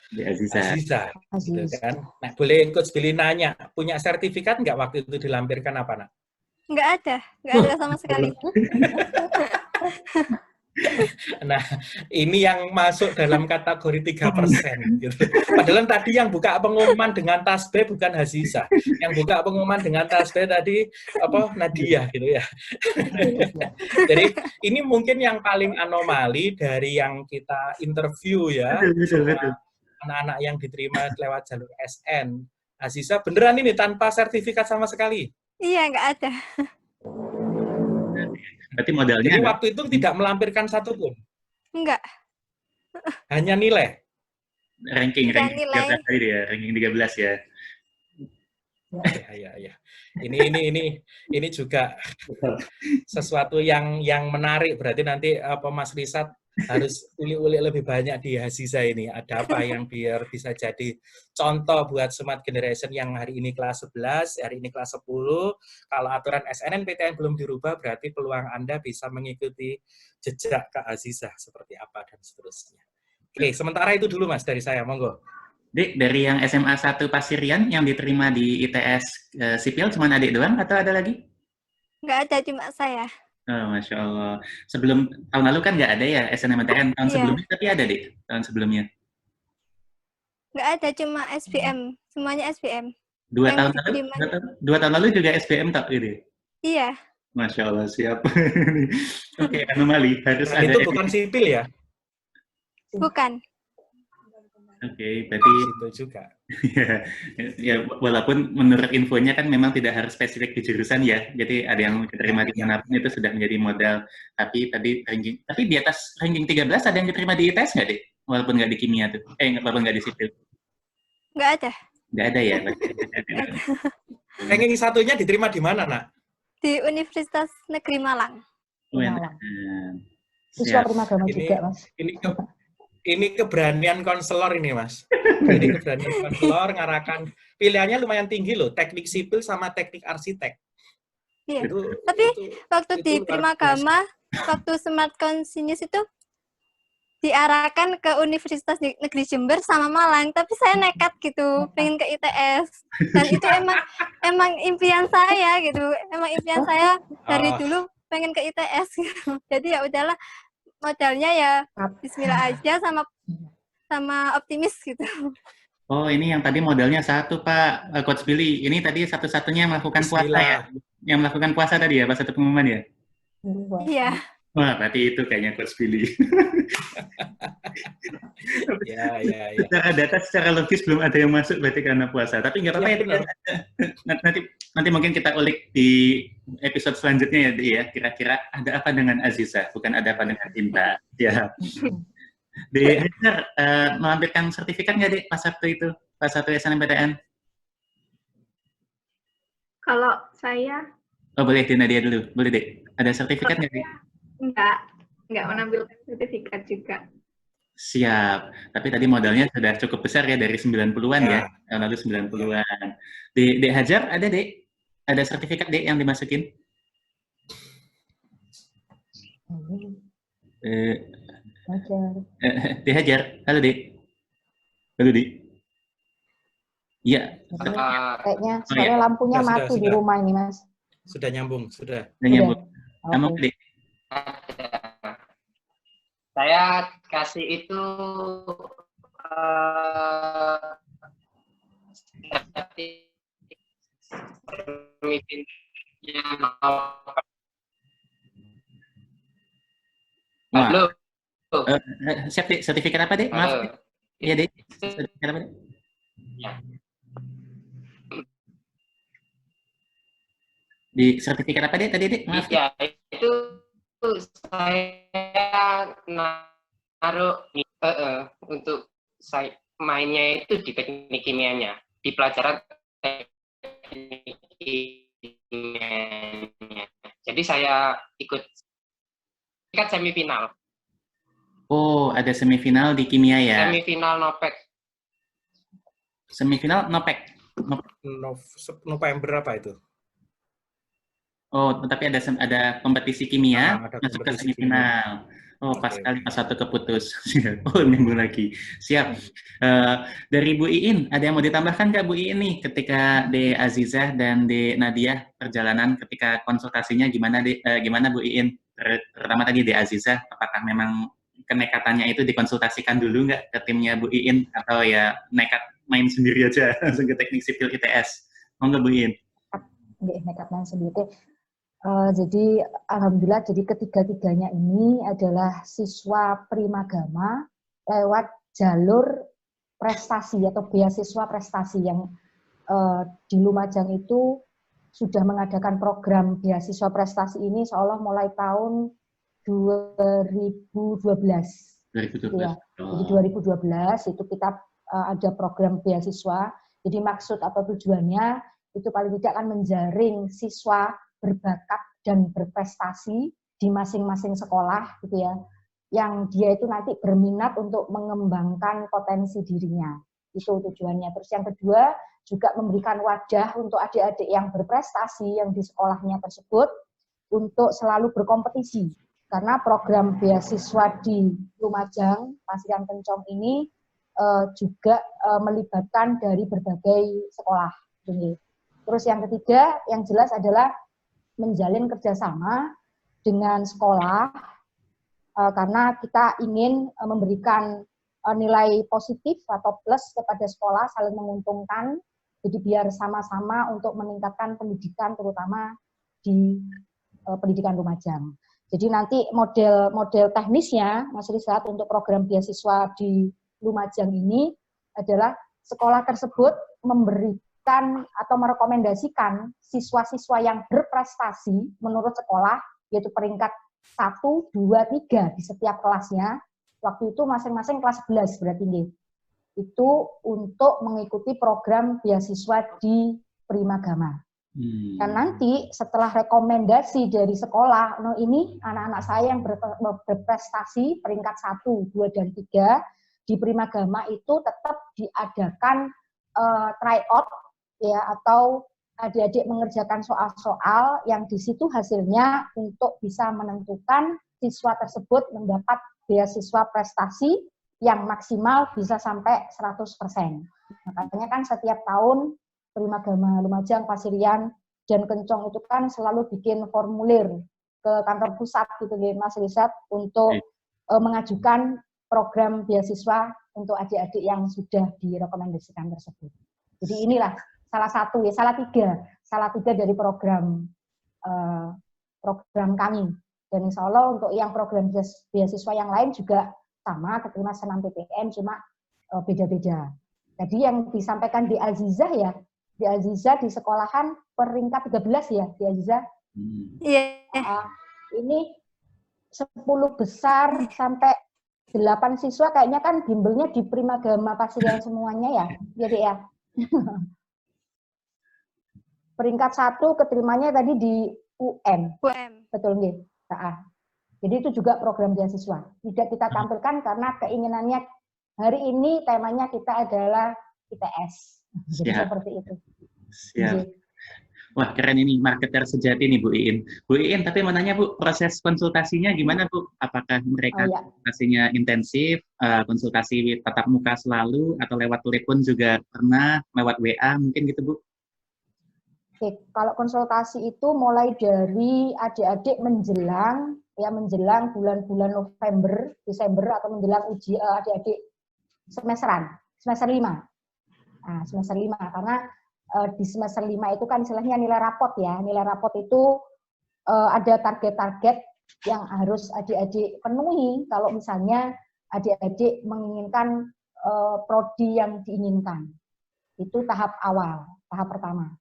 Aziza. Gitu kan. Nah, boleh Coach Billy nanya, punya sertifikat nggak waktu itu dilampirkan apa, Nak? Nggak ada sama sekali. Nah, ini yang masuk dalam kategori 3%. Gitu. Padahal tadi yang buka pengumuman dengan tasbih bukan Aziza. Yang buka pengumuman dengan tasbih tadi Nadia gitu ya. Jadi ini mungkin yang paling anomali dari yang kita interview ya. Anak-anak yang diterima lewat jalur SN. Aziza beneran ini tanpa sertifikat sama sekali? Iya, nggak ada. Berarti modalnya Jadi waktu itu tidak melampirkan satu pun? Enggak. Hanya nilai? Ranking 13 tadi ya, ranking 13 ya. Ya. Ini juga sesuatu yang menarik. Berarti nanti Mas Risat harus ulik-ulik lebih banyak di Aziza ini. Ada apa yang biar bisa jadi contoh buat Smart Generation yang hari ini kelas 11, hari ini kelas 10. Kalau aturan SNMPTN belum dirubah, berarti peluang Anda bisa mengikuti jejak Kak Aziza seperti apa dan seterusnya. Oke, sementara itu dulu Mas dari saya, monggo. Dek, dari yang SMA 1 Pasirian yang diterima di ITS Sipil cuma adik doang atau ada lagi? Nggak ada, cuma saya. Oh, Masya Allah. Sebelum tahun lalu kan nggak ada ya SNMPTN, tahun sebelumnya tapi ada deh, tahun sebelumnya. Nggak ada, cuma SBM. Semuanya SBM. 2 tahun lalu juga SBM tak gitu? Iya. Masya Allah, siap. Oke, anomali. Harus ada. Itu bukan sipil ya? Bukan. Oke, berarti itu juga. ya, walaupun menurut infonya kan memang tidak harus spesifik di jurusan ya. Jadi ada yang diterima di manapun itu sudah menjadi modal. Tapi tadi ranking, tapi di atas ranking 13 ada yang diterima di ITS nggak deh? Walaupun nggak di kimia tuh. Walaupun nggak di sipil. Nggak ada. Nggak ada ya? Ranking satunya diterima di mana, Nak? Di Universitas Negeri Malang. Malang. Siswa Primagama juga, Mas. Ini keberanian konselor ini, Mas. Ini keberanian konselor ngarahkan pilihannya lumayan tinggi loh, teknik sipil sama teknik arsitek. Iya. Tapi waktu di Primagama, waktu Smart Conscious itu diarahkan ke Universitas Negeri Jember sama Malang, tapi saya nekat gitu, pengen ke ITS. Dan itu emang impian saya gitu. Emang impian saya dari dulu pengen ke ITS gitu. Jadi ya udahlah, modalnya ya bismillah aja sama optimis gitu. Oh, ini yang tadi modalnya satu, Pak Coach Billy. Ini tadi satu-satunya yang melakukan puasa ya? Yang melakukan puasa tadi ya, pas satu pengumuman ya? Iya. Wah, berarti itu kayaknya Coach Billy. Ya. Secara data, secara logis belum ada yang masuk berarti karena puasa. Tapi nggak apa-apa ya. Nanti mungkin kita ulik di episode selanjutnya ya. Kira-kira ada apa dengan Aziza, bukan ada apa dengan Cinta. Ya. Di Hajar, melampirkan sertifikat nggak, Dek, pas Sabtu itu? Pas Sabtu SNMPTN? Kalau saya... Oh, boleh, di Nadia dulu. Boleh, Dek. Ada sertifikat nggak, Dek? Enggak menampilkan sertifikat juga. Siap. Tapi tadi modalnya sudah cukup besar ya, dari 90-an ya. Tahun lalu 90-an. Di Dek Hajar, ada, Dek? Ada sertifikat, Dek, yang dimasukin? Dek Hajar, halo, Dek. Halo, Dek. Iya. Kayaknya sebenarnya lampunya mati di rumah ini, Mas. Sudah nyambung, sudah. Sudah nyambung. Kamu, Dek? Saya kasih itu halo. Siap, Dek. Sertifikat apa, Dek? Maaf. Iya, Dek. Sertifikat apa, Dek? Ya. Di sertifikat apa, Dek? Tadi, Dek? Maaf. Iya, itu saya naruh untuk saya mainnya itu di teknik kimianya, di pelajaran teknik kimianya. Jadi saya ikut semifinal. Oh, ada semifinal di kimia ya? Semifinal Nopek. Semifinal Nopek. November apa itu? Oh, tapi ada kompetisi kimia, masuk ke semifinal. Oh, pas sekali pas satu keputus. Oh, minggu lagi. Siap. Dari Bu Iin, ada yang mau ditambahkan nggak Bu Iin nih, ketika De Azizah dan De Nadia perjalanan ketika konsultasinya gimana Bu Iin? Pertama tadi De Azizah, apakah memang kenekatannya itu dikonsultasikan dulu nggak ke timnya Bu Iin, atau ya nekat main sendiri aja langsung ke teknik sipil ITS? Monggo Bu Iin. Nekat main sendiri. Jadi alhamdulillah, jadi ketiga-tiganya ini adalah siswa Primagama lewat jalur prestasi atau beasiswa prestasi yang di Lumajang itu sudah mengadakan program beasiswa prestasi ini seolah mulai tahun 2012. 2012. Ya. Jadi 2012 itu kita ada program beasiswa. Jadi maksud atau tujuannya itu paling tidak kan menjaring siswa berbakat dan berprestasi di masing-masing sekolah gitu ya. Yang dia itu nanti berminat untuk mengembangkan potensi dirinya. Itu tujuannya. Terus yang kedua juga memberikan wadah untuk adik-adik yang berprestasi yang di sekolahnya tersebut untuk selalu berkompetisi. Karena program beasiswa di Lumajang, Pasirian Kencong ini juga melibatkan dari berbagai sekolah. Terus yang ketiga, yang jelas adalah menjalin kerjasama dengan sekolah, karena kita ingin memberikan nilai positif atau plus kepada sekolah, saling menguntungkan, jadi biar sama-sama untuk meningkatkan pendidikan, terutama di pendidikan Lumajang. Jadi nanti model teknisnya, Mas Rizat, untuk program beasiswa di Lumajang ini adalah sekolah tersebut memberikan atau merekomendasikan siswa-siswa yang berprestasi menurut sekolah, yaitu peringkat 1, 2, 3 di setiap kelasnya. Waktu itu masing-masing kelas 11 berarti nih. Itu untuk mengikuti program beasiswa di Primagama. Dan nanti setelah rekomendasi dari sekolah, no ini anak-anak saya yang berprestasi peringkat 1, 2, dan 3 di Primagama itu tetap diadakan tryout ya, atau adik-adik mengerjakan soal-soal yang di situ hasilnya untuk bisa menentukan siswa tersebut mendapat beasiswa prestasi yang maksimal bisa sampai 100%. Makanya kan setiap tahun Primagama Lumajang, Pasirian, dan Kencong itu kan selalu bikin formulir ke kantor pusat gitu Mas Rizat untuk mengajukan program beasiswa untuk adik-adik yang sudah direkomendasikan tersebut. Jadi inilah salah tiga dari program kami. Dan insya Allah untuk yang program beasiswa yang lain juga sama, keterima senam PTN, cuma beda-beda. Tadi yang disampaikan di Azizah ya, di Azizah di sekolahan peringkat 13 ya, di Azizah. Iya. Ini 10 besar sampai 8 siswa kayaknya kan bimbelnya di Primagama Pasirian semuanya ya, jadi ya. Peringkat 1 keterimanya tadi di UM. Betul nggih? Jadi itu juga program beasiswa. Tidak kita tampilkan karena keinginannya hari ini temanya kita adalah ITS. Jadi seperti itu. Siap. Wah, keren ini, marketer sejati nih Bu Iin. Bu Iin, tapi mau nanya Bu, proses konsultasinya gimana Bu? Apakah mereka konsultasinya intensif, konsultasi tatap muka selalu, atau lewat telepon juga pernah, lewat WA mungkin gitu Bu? Oke, kalau konsultasi itu mulai dari adik-adik menjelang bulan-bulan November, Desember, atau menjelang uji adik-adik semester 5. Nah, semester 5, karena di semester 5 itu kan istilahnya nilai rapot ya. Nilai rapot itu ada target-target yang harus adik-adik penuhi kalau misalnya adik-adik menginginkan prodi yang diinginkan. Itu tahap awal, tahap pertama.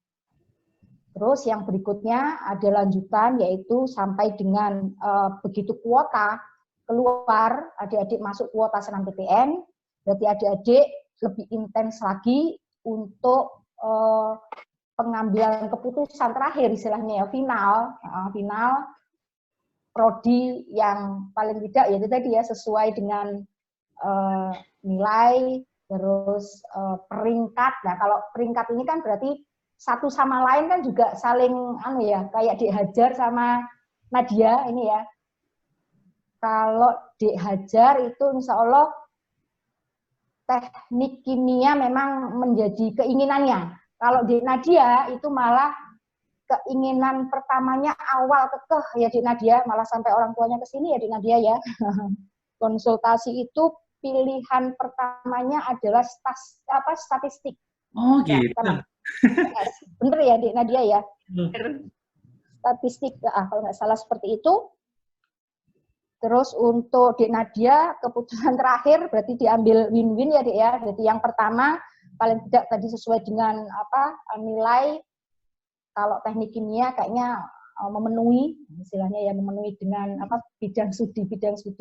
Terus yang berikutnya ada lanjutan, yaitu sampai dengan begitu kuota keluar, adik-adik masuk kuota senam PTN, berarti adik-adik lebih intens lagi untuk pengambilan keputusan terakhir istilahnya ya, final prodi yang paling tidak yaitu tadi ya sesuai dengan nilai, terus peringkat. Nah kalau peringkat ini kan berarti satu sama lain kan juga saling kayak Dek Hajar sama Nadia ini ya. Kalau Dek Hajar itu insya Allah teknik kimia memang menjadi keinginannya. Kalau Dek Nadia itu malah keinginan pertamanya awal kekeh ya Dek Nadia, malah sampai orang tuanya ke sini ya Dek Nadia ya. Konsultasi itu pilihan pertamanya adalah statistik. Oh gitu. Bener ya Dek Nadia ya. Statistik kalau nggak salah seperti itu. Terus untuk Dek Nadia keputusan terakhir berarti diambil win-win ya Dek ya. Jadi yang pertama paling tidak tadi sesuai dengan nilai kalau teknik kimia kayaknya memenuhi, istilahnya ya memenuhi dengan bidang studi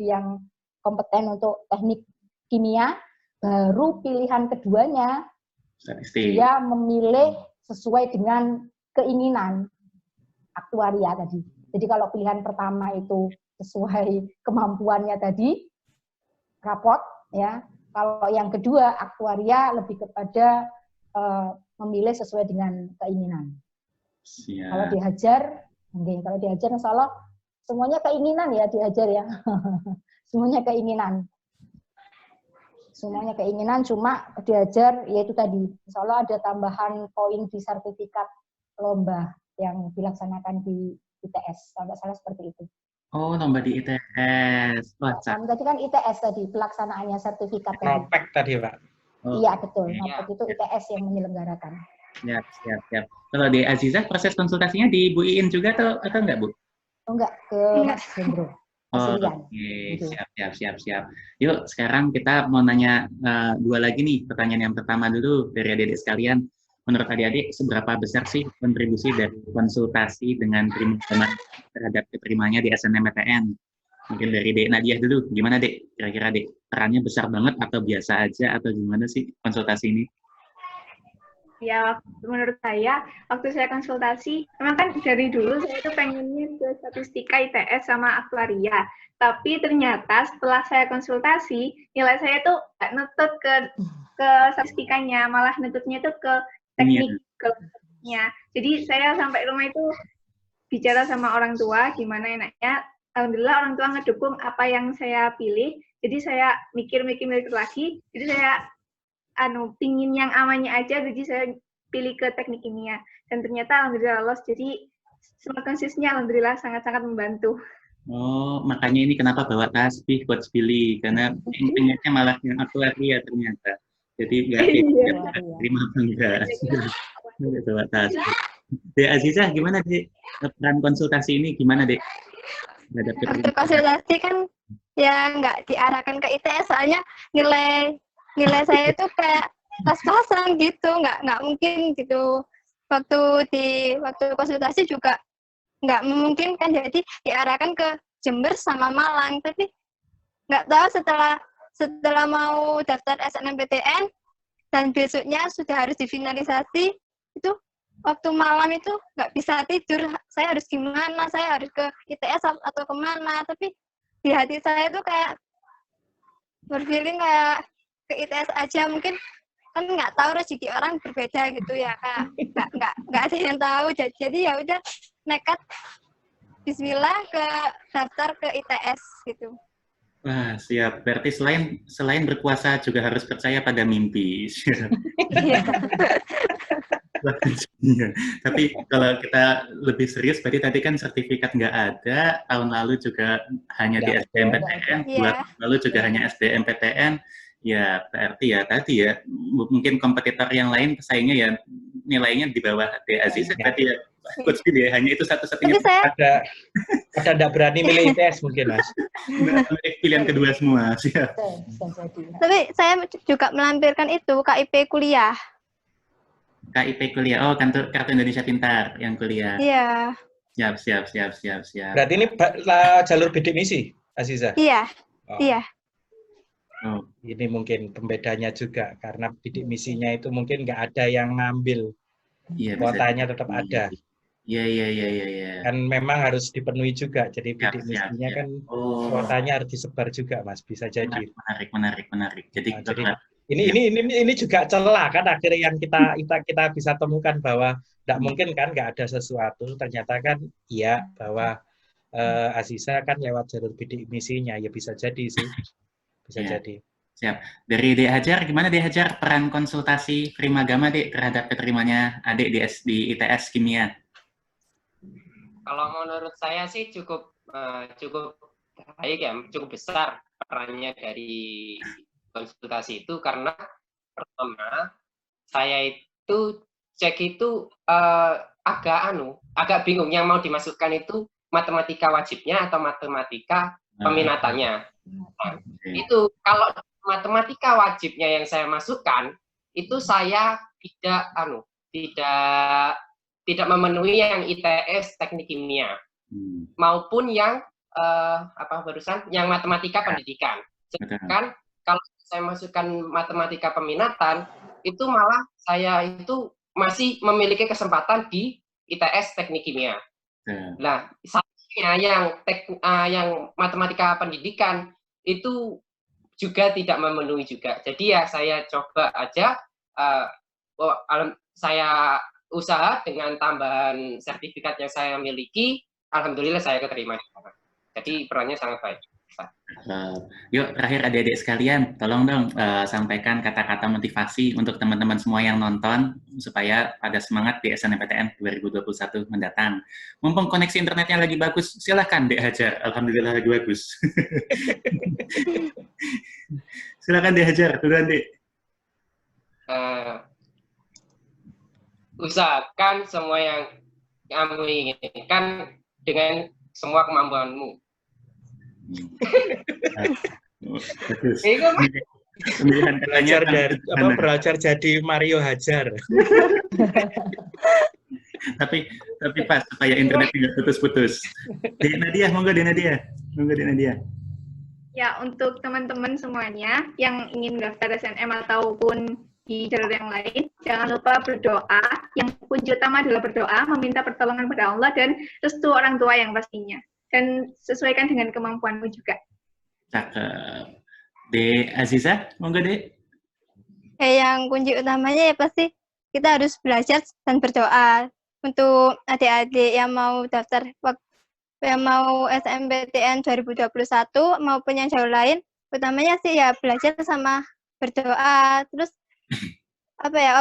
yang kompeten untuk teknik kimia. Baru pilihan keduanya dia memilih sesuai dengan keinginan aktuaria tadi. Jadi kalau pilihan pertama itu sesuai kemampuannya tadi, rapot ya. Kalau yang kedua aktuaria lebih kepada memilih sesuai dengan keinginan. Siap. Kalau diajar, insya Allah semuanya keinginan ya diajar ya. Semuanya keinginan. Semuanya keinginan, cuma diajar yaitu tadi. Insya Allah ada tambahan poin di sertifikat lomba yang dilaksanakan di ITS. Kalau nggak salah seperti itu. Oh, lomba di ITS. Tadi kan ITS tadi, pelaksanaannya sertifikat tadi. Nopek tadi, Pak. Oh, iya, betul. Nopek itu ITS yang menyelenggarakan. Siap. Kalau di Azizah, proses konsultasinya di Bu Iin juga atau enggak, Bu? Oh, enggak, ke Mas Hendro. Oke, siap. Yuk, sekarang kita mau nanya dua lagi nih. Pertanyaan yang pertama dulu dari adik-adik sekalian. Menurut adik-adik, seberapa besar sih kontribusi dari konsultasi dengan Prima terhadap keterimanya di SNMPTN? Mungkin dari Dek Nadia dulu. Gimana, Dek? Kira-kira, Dek, perannya besar banget atau biasa aja atau gimana sih konsultasi ini? Ya, menurut saya, waktu saya konsultasi, memang kan dari dulu saya itu pengennya ke statistika, ITS, sama aktuaria. Tapi ternyata setelah saya konsultasi, nilai saya tuh nggak nutut ke statistikanya, malah nututnya tuh ke tekniknya. Jadi saya sampai rumah itu bicara sama orang tua, gimana enaknya. Alhamdulillah orang tua ngedukung apa yang saya pilih. Jadi saya mikir lagi. Jadi saya pingin yang amannya aja, jadi saya pilih ke teknik kimia. Dan ternyata alhamdulillah lolos, jadi semua konsisnya alhamdulillah sangat-sangat membantu. Oh, makanya ini kenapa bawa tasbih Coach Billy, karena intinya malah yang aktuaria ternyata. Jadi nggak terima apa enggak. Bawa tasbih. Dek Azizah, gimana, Dek? Peran konsultasi ini gimana, Dek? Waktu konsultasi kan ya nggak diarahkan ke ITS, soalnya nilai saya itu kayak pas-pasan gitu, nggak mungkin gitu. Waktu konsultasi juga nggak memungkinkan, jadi diarahkan ke Jember sama Malang. Tapi nggak tahu setelah mau daftar SNMPTN dan besoknya sudah harus difinalisasi, itu waktu malam itu nggak bisa tidur. Saya harus gimana? Saya harus ke ITS atau kemana? Tapi di hati saya itu kayak berfeeling kayak ke ITS aja, mungkin kan nggak tahu rezeki orang berbeda gitu ya, Kak. Nggak ada yang tahu, jadi ya udah nekat bismillah ke daftar ke ITS gitu. Wah, siap. Berarti selain berpuasa juga harus percaya pada mimpi. Tapi kalau kita lebih serius, berarti tadi kan sertifikat nggak ada, tahun lalu juga hanya di SBMPTN, lalu juga hanya SBMPTN. Ya, berarti ya tadi ya, mungkin kompetitor yang lain pesaingnya ya nilainya di bawah Dek Azizah, berarti ya Coach Billy ya, hanya itu satu-satunya. Ada nggak berani milih ITS mungkin, Mas. Pilihan kedua semua, siap. Tapi saya juga melampirkan itu, KIP kuliah. KIP kuliah, oh Kartu Indonesia Pintar yang kuliah. Iya. Siap. Berarti ini jalur bidik misi, Azizah? Iya, iya. Oh. Ini mungkin pembedanya juga, karena bidik misinya itu mungkin nggak ada yang ngambil, kuotanya tetap ada. Iya. Kan memang harus dipenuhi juga, jadi bidik misinya kan kuotanya harus disebar juga, Mas, bisa jadi. Menarik. Jadi ini juga celah kan akhirnya yang kita bisa temukan bahwa nggak mungkin kan nggak ada sesuatu, ternyata kan iya bahwa Azizah kan lewat jalur bidik misinya, ya bisa jadi sih. Bisa jadi. Siap. Dari Dek Hajar, gimana Dek Hajar peran konsultasi Primagama, Dek, terhadap keterimanya adik di ITS Kimia? Kalau menurut saya sih cukup baik ya, cukup besar perannya dari konsultasi itu, karena pertama saya itu cek itu agak bingung yang mau dimasukkan itu matematika wajibnya atau matematika peminatannya. Nah, itu kalau matematika wajibnya yang saya masukkan itu saya tidak tidak memenuhi yang ITS teknik kimia maupun yang yang matematika pendidikan. Sedangkan kalau saya masukkan matematika peminatan, itu malah saya itu masih memiliki kesempatan di ITS teknik kimia. Nah, sayangnya yang matematika pendidikan itu juga tidak memenuhi juga. Jadi ya saya coba aja, saya usaha dengan tambahan sertifikat yang saya miliki, alhamdulillah saya keterima. Jadi perannya sangat baik. Yuk, terakhir adik-adik sekalian, tolong dong sampaikan kata-kata motivasi untuk teman-teman semua yang nonton supaya pada semangat di SNMPTN 2021 mendatang. Mumpung koneksi internetnya lagi bagus, silahkan Dek Hajar. Alhamdulillah lagi bagus. Silakan Dek Hajar, duluan Dek. Usahakan semua yang kamu inginkan dengan semua kemampuanmu. Belajar jadi Mario Hajar. tapi Pak, supaya internet tidak putus-putus. Dek Nadia, monggo Dek Nadia. Ya, untuk teman-teman semuanya yang ingin daftar SNM ataupun di jalur yang lain, jangan lupa berdoa. Yang kunci utama adalah berdoa, meminta pertolongan pada Allah dan restu orang tua yang pastinya. Dan sesuaikan dengan kemampuanmu juga. Cakep. Dek Aziza, monggo Dek. Yang kunci utamanya ya pasti kita harus belajar dan berdoa. Untuk adik-adik yang mau daftar, yang mau SNMPTN 2021 maupun yang jauh lain, utamanya sih ya belajar sama berdoa. Terus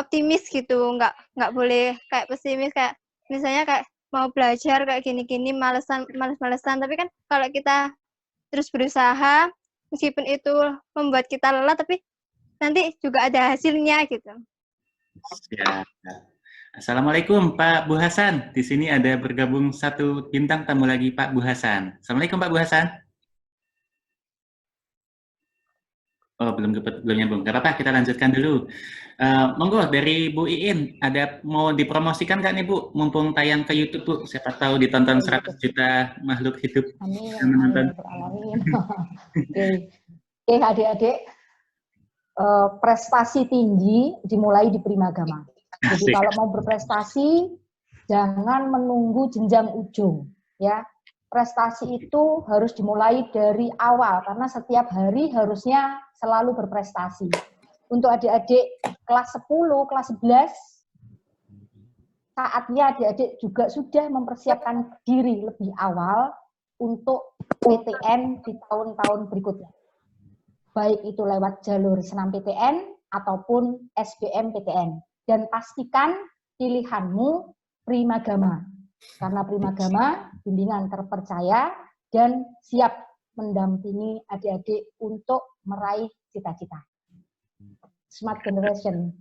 optimis gitu, nggak boleh kayak pesimis, kayak misalnya kayak mau belajar kayak gini-gini males-malesan, tapi kan kalau kita terus berusaha, meskipun itu membuat kita lelah, tapi nanti juga ada hasilnya gitu. Ya. Assalamualaikum Pak Bu Hasan. Di sini ada bergabung satu bintang tamu lagi, Pak Bu Hasan. Assalamualaikum Pak Bu Hasan. Oh, belum nyambung. Gak apa-apa, kita lanjutkan dulu. Monggo, dari Bu Iin, ada mau dipromosikan nggak nih Bu? Mumpung tayang ke YouTube Bu, siapa tahu ditonton 100 juta makhluk hidup. Amin. Oke, adik-adik, prestasi tinggi dimulai di Primagama. Jadi kalau mau berprestasi, jangan menunggu jenjang ujung, ya. Prestasi itu harus dimulai dari awal, karena setiap hari harusnya selalu berprestasi. Untuk adik-adik kelas 10, kelas 11, saatnya adik-adik juga sudah mempersiapkan diri lebih awal untuk PTN di tahun-tahun berikutnya. Baik itu lewat jalur SNMPTN ataupun SBMPTN. Dan pastikan pilihanmu Primagama. Karena Primagama bimbingan terpercaya dan siap mendampingi adik-adik untuk meraih cita-cita. Smart Generation.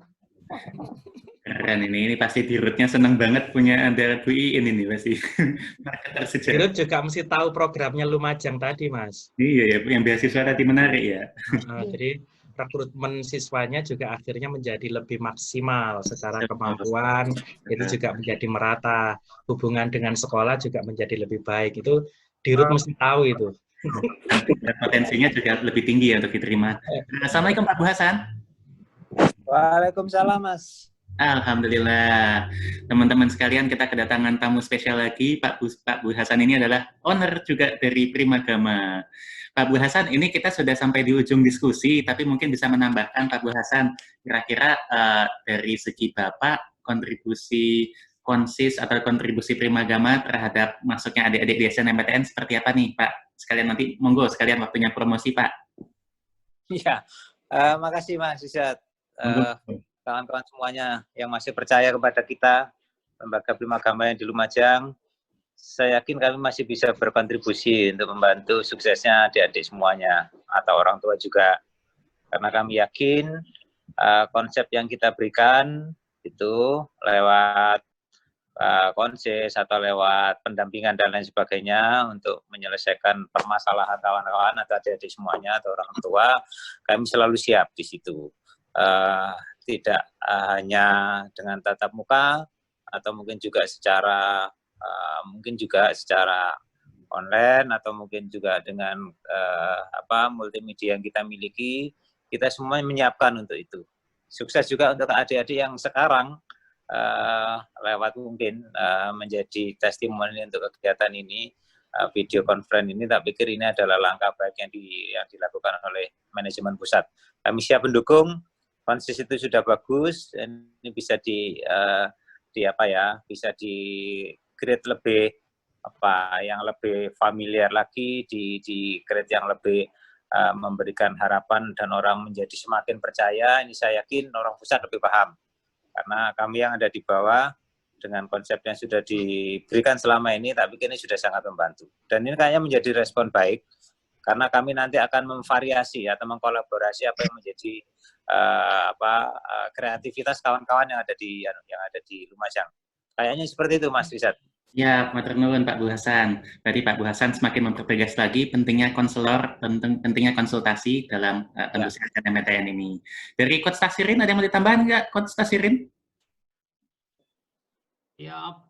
Keren ini pasti Dirutnya senang banget punya ada Bu Iin ini pasti. Marketer sejarah. Dirut juga mesti tahu programnya Lumajang tadi, Mas. Iya ya, yang beasiswa tadi menarik ya. Jadi rekrutmen siswanya juga akhirnya menjadi lebih maksimal secara kemampuan, itu juga menjadi merata. Hubungan dengan sekolah juga menjadi lebih baik. Itu Dirut mesti tahu itu. Dan potensinya juga lebih tinggi ya untuk diterima. Assalamualaikum Pak Bu Hasan. Waalaikumsalam Mas. Alhamdulillah. Teman-teman sekalian, kita kedatangan tamu spesial lagi. Pak Bu Hasan ini adalah owner juga dari Primagama. Pak Bu Hasan, ini kita sudah sampai di ujung diskusi, tapi mungkin bisa menambahkan Pak Bu Hasan, kira-kira dari segi Bapak, kontribusi konsis atau kontribusi Primagama terhadap masuknya adik-adik di SNMPTN seperti apa nih Pak? Sekalian nanti, monggo sekalian waktunya promosi Pak. Iya, makasih Mas Izzat. Kawan-kawan semuanya yang masih percaya kepada kita, lembaga Primagama yang di Lumajang, saya yakin kami masih bisa berkontribusi untuk membantu suksesnya adik-adik semuanya, atau orang tua juga. Karena kami yakin konsep yang kita berikan itu lewat konsis atau lewat pendampingan dan lain sebagainya untuk menyelesaikan permasalahan kawan-kawan atau adik-adik semuanya atau orang tua, kami selalu siap di situ. Tidak hanya dengan tatap muka, atau mungkin juga secara online, atau mungkin juga dengan multimedia yang kita miliki, kita semua menyiapkan untuk itu. Sukses juga untuk adik-adik yang sekarang lewat mungkin menjadi testimoni untuk kegiatan ini, video conference ini. Tak pikir ini adalah langkah baik yang dilakukan oleh manajemen pusat. Kami siap mendukung. Konsis itu sudah bagus, dan ini bisa bisa di grade lebih yang lebih familiar lagi, di grade yang lebih memberikan harapan dan orang menjadi semakin percaya. Ini saya yakin orang pusat lebih paham, karena kami yang ada di bawah dengan konsep yang sudah diberikan selama ini, tapi ini sudah sangat membantu. Dan ini kayaknya menjadi respon baik, karena kami nanti akan memvariasi atau mengkolaborasi apa yang menjadi kreativitas kawan-kawan yang ada di Lumajang. Kayaknya seperti itu, Mas Rizat. Ya, matur nuwun Pak Bu Hasan. Berarti Pak Bu Hasan semakin mempertegas lagi pentingnya konselor, pentingnya konsultasi dalam tentu saja SNMPTN ini. Dari Coach Tasirin, ada yang mau ditambahkan nggak, Coach Tasirin? Ya,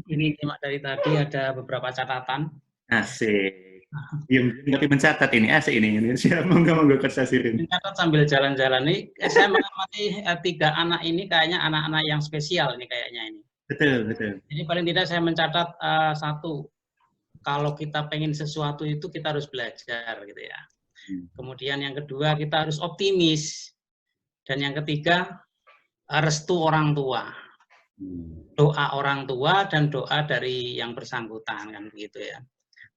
ini dari tadi ada beberapa catatan. Asik. Tapi mencatat ini, asik ini. Siap, monggo Coach Tasirin. Mencatat sambil jalan-jalan ini, saya mengamati 3 anak ini kayaknya anak-anak yang spesial ini kayaknya ini. Betul, betul. Jadi paling tidak saya mencatat 1, kalau kita pengen sesuatu itu kita harus belajar gitu ya. Kemudian yang kedua, kita harus optimis. Dan yang ketiga, restu orang tua. Doa orang tua dan doa dari yang bersangkutan, kan begitu ya.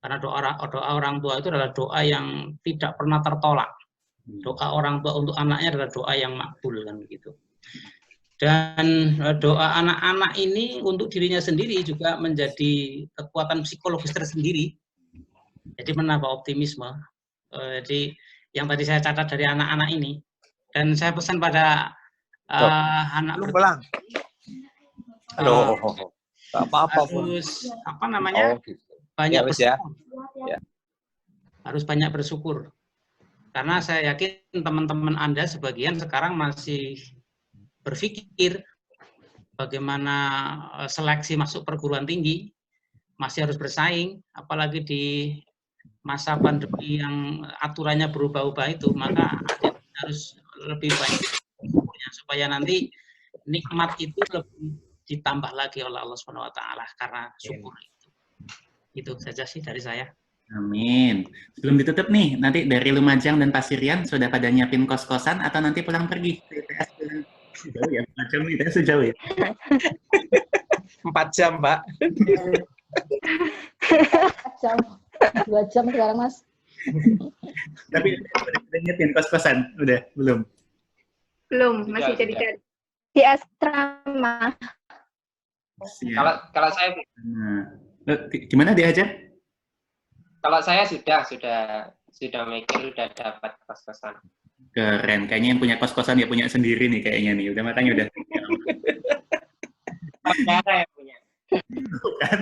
Karena doa orang tua itu adalah doa yang tidak pernah tertolak. Doa orang tua untuk anaknya adalah doa yang makbul, kan begitu. Dan doa anak-anak ini untuk dirinya sendiri juga menjadi kekuatan psikologis tersendiri. Jadi menambah optimisme. Jadi yang tadi saya catat dari anak-anak ini. Dan saya pesan pada anak pulang. harus banyak bersyukur. Ya. Harus banyak bersyukur. Karena saya yakin teman-teman Anda sebagian sekarang masih berpikir bagaimana seleksi masuk perguruan tinggi, masih harus bersaing, apalagi di masa pandemi yang aturannya berubah-ubah itu, maka harus lebih baik supaya nanti nikmat itu lebih ditambah lagi oleh Allah SWT karena syukur itu. Itu saja sih dari saya. Amin. Sebelum ditutup nih, nanti dari Lumajang dan Pasirian sudah pada nyiapin kos-kosan atau nanti pulang pergi ke ITS? Jauh ya, 4 jam nih, ITS sejauh ya? 4 jam, Pak. 2 jam sekarang, Mas. Tapi udah nyiapin kos-kosan? Udah? Belum? Belum, masih cari-cari. Di asrama. Kalau saya gimana diajar? Kalau saya sudah mikir, udah dapat kos-kosan. Keren, kayaknya yang punya kos-kosan ya punya sendiri nih kayaknya nih. Udah makanya udah. Saudara yang punya. Bukan.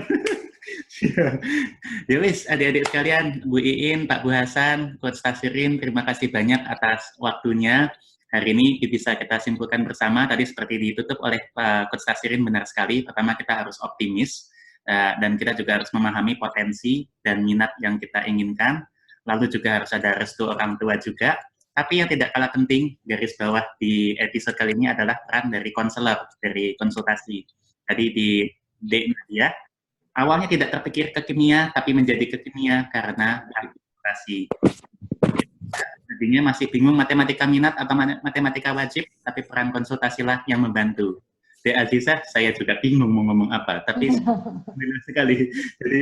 Ya wis, adik-adik sekalian, Bu Iin, Pak Bu Hasan, Coach Tasirin, terima kasih banyak atas waktunya. Hari ini bisa kita simpulkan bersama, tadi seperti ditutup oleh Pak Coach Tasirin, benar sekali. Pertama, kita harus optimis, dan kita juga harus memahami potensi dan minat yang kita inginkan. Lalu juga harus ada restu orang tua juga. Tapi yang tidak kalah penting, garis bawah di episode kali ini adalah peran dari konselor, dari konsultasi. Tadi di D Nadia, awalnya tidak terpikir ke kimia, tapi menjadi ke kimia karena konsultasi. Tadinya masih bingung matematika minat atau matematika wajib, tapi peran konsultasilah yang membantu. De Aziza, saya juga bingung mau ngomong apa, tapi benar sekali. Jadi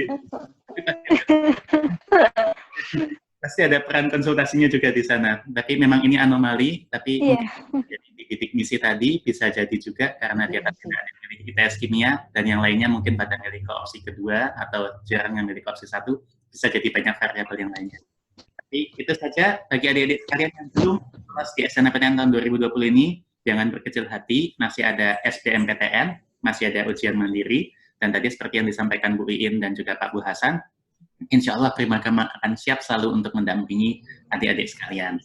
pasti ada peran konsultasinya juga di sana. Tapi memang ini anomali, tapi jadi di titik misi tadi bisa jadi juga karena dia tidak memiliki ITS kimia dan yang lainnya mungkin pada memiliki opsi kedua atau jarang yang memiliki opsi 1, bisa jadi banyak variabel yang lainnya. Tapi itu saja bagi adik-adik sekalian yang belum lolos di SNMPTN tahun 2020 ini. Jangan berkecil hati, masih ada SBMPTN, masih ada ujian mandiri, dan tadi seperti yang disampaikan Bu Iin dan juga Pak Bu Hasan, insya Allah Primagama akan siap selalu untuk mendampingi adik-adik sekalian.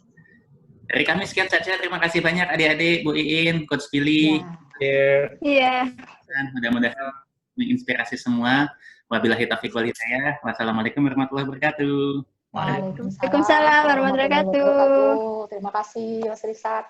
Dari kami sekian saja, terima kasih banyak adik-adik, Bu Iin, Coach Billy. Iya. Mudah-mudahan menginspirasi semua. Wabillahi taufiq wal hidayah. Wassalamualaikum warahmatullahi wabarakatuh. Waalaikumsalam warahmatullahi wabarakatuh. Terima kasih Mas Risat.